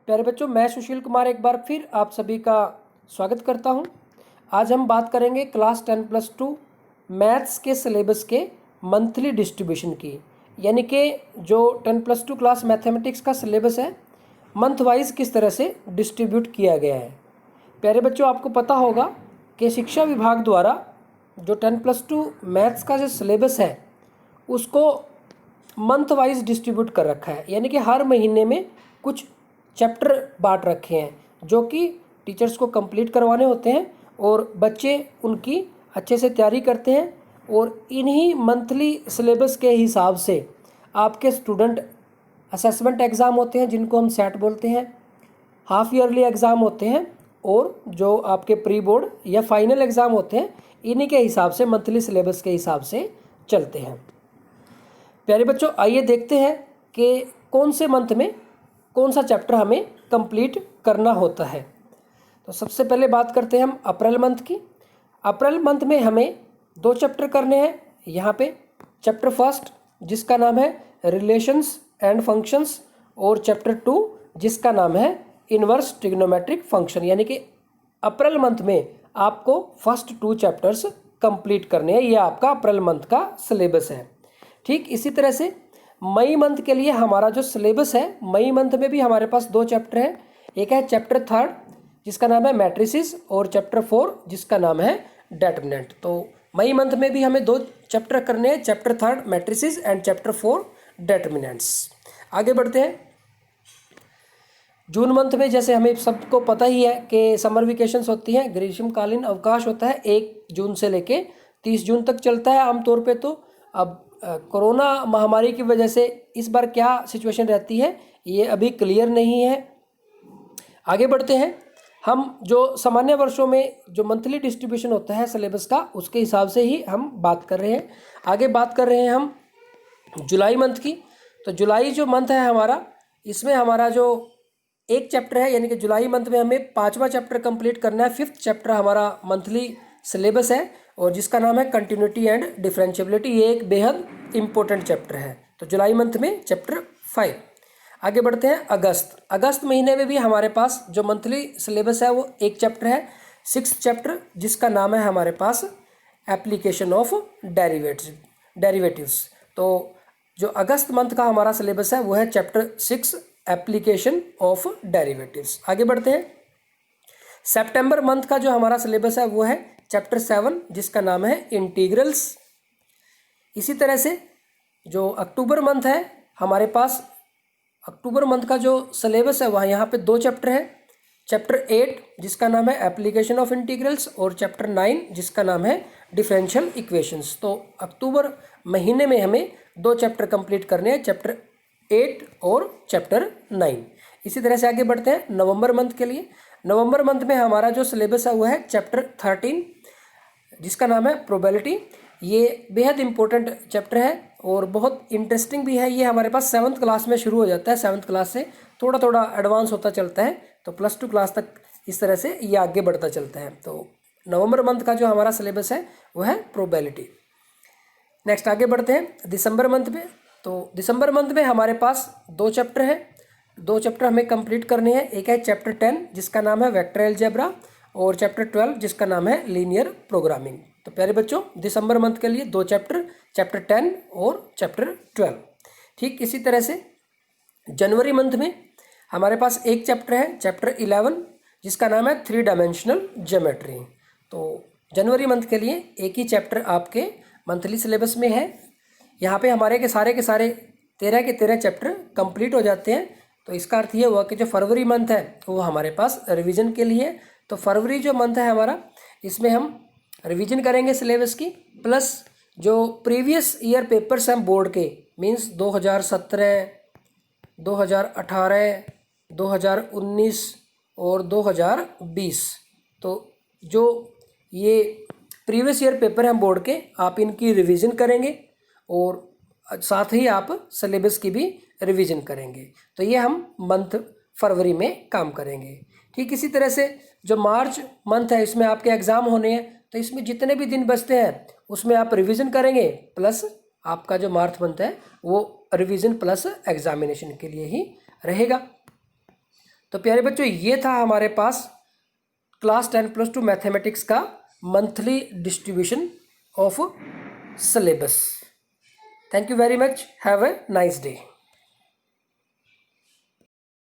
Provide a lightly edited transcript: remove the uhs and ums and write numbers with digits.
प्यारे बच्चों, मैं सुशील कुमार एक बार फिर आप सभी का स्वागत करता हूं। आज हम बात करेंगे क्लास 10+2 मैथ्स के सिलेबस के मंथली डिस्ट्रीब्यूशन की, यानी कि जो 10+2 क्लास मैथमेटिक्स का सिलेबस है मंथ वाइज किस तरह से डिस्ट्रीब्यूट किया गया है। प्यारे बच्चों, आपको पता होगा कि शिक्षा विभाग द्वारा जो 10+2 मैथ्स का जो सिलेबस है उसको मंथ वाइज डिस्ट्रीब्यूट कर रखा है, यानी कि हर महीने में कुछ चैप्टर बांट रखे हैं जो कि टीचर्स को कंप्लीट करवाने होते हैं और बच्चे उनकी अच्छे से तैयारी करते हैं। और इन्हीं मंथली सिलेबस के हिसाब से आपके स्टूडेंट असेसमेंट एग्ज़ाम होते हैं जिनको हम सेट बोलते हैं, हाफ ईयरली एग्ज़ाम होते हैं और जो आपके प्री बोर्ड या फाइनल एग्ज़ाम होते हैं, इन्हीं के हिसाब से मंथली सिलेबस के हिसाब से चलते हैं। प्यारे बच्चों, आइए देखते हैं कि कौन से मंथ में कौन सा चैप्टर हमें कंप्लीट करना होता है। तो सबसे पहले बात करते हैं हम अप्रैल मंथ की। अप्रैल मंथ में हमें 2 चैप्टर करने हैं। यहाँ पे चैप्टर फर्स्ट जिसका नाम है रिलेशंस एंड फंक्शंस और चैप्टर 2 जिसका नाम है इनवर्स ट्रिग्नोमेट्रिक फंक्शन, यानी कि अप्रैल मंथ में आपको फर्स्ट 2 चैप्टर्स कंप्लीट करने हैं। ये आपका अप्रैल मंथ का सिलेबस है। ठीक इसी तरह से मई मंथ के लिए हमारा जो सिलेबस है, मई मंथ में भी हमारे पास 2 चैप्टर हैं। एक है चैप्टर 3 जिसका नाम है मैट्रिसेस और चैप्टर 4 जिसका नाम है डेटर्मिनेंट। तो मई मंथ में भी हमें 2 चैप्टर करने हैं, चैप्टर 3 मैट्रिसेस एंड चैप्टर 4 डेटर्मिनेंट्स। आगे बढ़ते हैं। जून मंथ में जैसे हमें सबको पता ही है कि समर वेकेशंस होती हैं, ग्रीष्मकालीन अवकाश होता है 1 जून से लेके 30 जून तक चलता है आमतौर पे। तो अब कोरोना महामारी की वजह से इस बार क्या सिचुएशन रहती है ये अभी क्लियर नहीं है। आगे बढ़ते हैं। हम जो सामान्य वर्षों में जो मंथली डिस्ट्रीब्यूशन होता है सिलेबस का, उसके हिसाब से ही हम बात कर रहे हैं। आगे बात कर रहे हैं हम जुलाई मंथ की। तो जुलाई जो मंथ है हमारा, इसमें हमारा जो एक चैप्टर है, यानी कि जुलाई मंथ में हमें 5वां चैप्टर कंप्लीट करना है। 5th चैप्टर हमारा मंथली सिलेबस है और जिसका नाम है कंटिन्यूटी एंड डिफरेंशिएबिलिटी। ये एक बेहद इंपॉर्टेंट चैप्टर है। तो जुलाई मंथ में चैप्टर 5। आगे बढ़ते हैं अगस्त। अगस्त महीने में भी हमारे पास जो मंथली सिलेबस है वो एक चैप्टर है, 6th चैप्टर जिसका नाम है हमारे पास एप्लीकेशन ऑफ डेरिवेटिव्स। तो जो अगस्त मंथ का हमारा सिलेबस है वो है चैप्टर 6 एप्लीकेशन ऑफ डेरिवेटिव्स। आगे बढ़ते हैं। सितंबर मंथ का जो हमारा सिलेबस है वो है चैप्टर 7 जिसका नाम है इंटीग्रल्स। इसी तरह से जो अक्टूबर मंथ है हमारे पास, अक्टूबर मंथ का जो सिलेबस है वहाँ यहाँ पे 2 चैप्टर हैं, चैप्टर 8 जिसका नाम है एप्लीकेशन ऑफ इंटीग्रल्स और चैप्टर 9 जिसका नाम है डिफरेंशियल इक्वेशंस। तो अक्टूबर महीने में हमें 2 चैप्टर कंप्लीट करने हैं, चैप्टर 8 और चैप्टर 9। इसी तरह से आगे बढ़ते हैं नवंबर मंथ के लिए। नवंबर मंथ में हमारा जो सिलेबस है वो है चैप्टर 13 जिसका नाम है प्रोबेबिलिटी। ये बेहद इंपॉर्टेंट चैप्टर है और बहुत इंटरेस्टिंग भी है। ये हमारे पास 7th क्लास में शुरू हो जाता है, 7th क्लास से थोड़ा थोड़ा एडवांस होता चलता है, तो +2 क्लास तक इस तरह से ये आगे बढ़ता चलता है। तो नवंबर मंथ का जो हमारा सिलेबस है वो है प्रोबेबिलिटी। नेक्स्ट आगे बढ़ते हैं दिसंबर मंथ में। तो दिसंबर मंथ में हमारे पास 2 चैप्टर हैं, 2 चैप्टर हमें कंप्लीट करने हैं। एक है चैप्टर 10 जिसका नाम है वेक्टर अलजेब्रा और चैप्टर 12 जिसका नाम है लीनियर प्रोग्रामिंग। तो प्यारे बच्चों, दिसंबर मंथ के लिए 2 चैप्टर, चैप्टर 10 और चैप्टर 12। ठीक इसी तरह से जनवरी मंथ में हमारे पास एक चैप्टर है, चैप्टर 11 जिसका नाम है 3 डायमेंशनल ज्योमेट्री। तो जनवरी मंथ के लिए एक ही चैप्टर आपके मंथली सिलेबस में है। यहाँ पे हमारे के सारे 13 के 13 चैप्टर कंप्लीट हो जाते हैं। तो इसका अर्थ ये हुआ कि जो फरवरी मंथ है वो हमारे पास रिवीजन के लिए। तो फरवरी जो मंथ है हमारा, इसमें हम रिवीजन करेंगे सिलेबस की, प्लस जो प्रीवियस ईयर पेपर्स हैं बोर्ड के, मींस 2017, 2018, 2019 और 2020। तो जो ये प्रीवियस ईयर पेपर हैं बोर्ड के, आप इनकी रिवीजन करेंगे और साथ ही आप सिलेबस की भी रिवीजन करेंगे। तो ये हम मंथ फरवरी में काम करेंगे। ठीक इसी तरह से जो मार्च मंथ है इसमें आपके एग्ज़ाम होने हैं, तो इसमें जितने भी दिन बचते हैं उसमें आप रिवीजन करेंगे, प्लस आपका जो मार्च मंथ है वो रिवीजन प्लस एग्जामिनेशन के लिए ही रहेगा। तो प्यारे बच्चों, ये था हमारे पास क्लास 10+2 मैथमेटिक्स का monthly distribution of syllabus. Thank you very much, have a nice day.